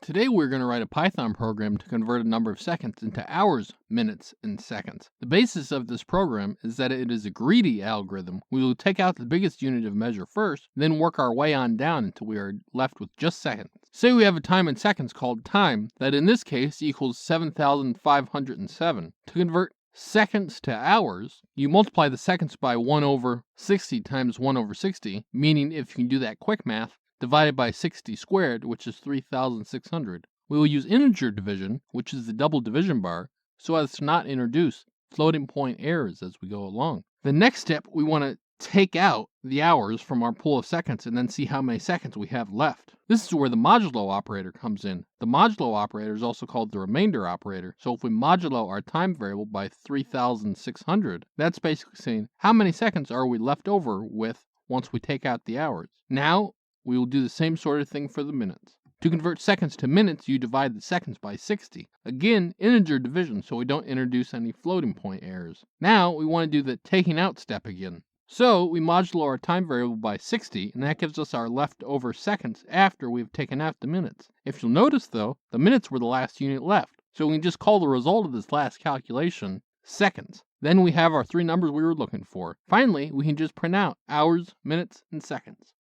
Today we're going to write a Python program to convert a number of seconds into hours, minutes, and seconds. The basis of this program is that it is a greedy algorithm. We will take out the biggest unit of measure first, then work our way on down until we are left with just seconds. Say we have a time in seconds called time, that in this case equals 7,507. To convert seconds to hours, you multiply the seconds by 1 over 60 times 1 over 60, meaning if you can do that quick math, divided by 60 squared, which is 3,600. We will use integer division, which is the double division bar, so as to not introduce floating point errors as we go along. The next step, we want to take out the hours from our pool of seconds and then see how many seconds we have left. This is where the modulo operator comes in. The modulo operator is also called the remainder operator. So if we modulo our time variable by 3,600, that's basically saying how many seconds are we left over with once we take out the hours. Now, we will do the same sort of thing for the minutes. To convert seconds to minutes, you divide the seconds by 60. Again, integer division, so we don't introduce any floating point errors. Now, we want to do the taking out step again. So, we modulo our time variable by 60, and that gives us our leftover seconds after we've taken out the minutes. If you'll notice, though, the minutes were the last unit left. So we can just call the result of this last calculation seconds. Then we have our three numbers we were looking for. Finally, we can just print out hours, minutes, and seconds.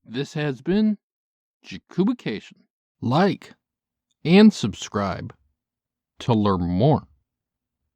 This has been Jakubication. Like and subscribe to learn more.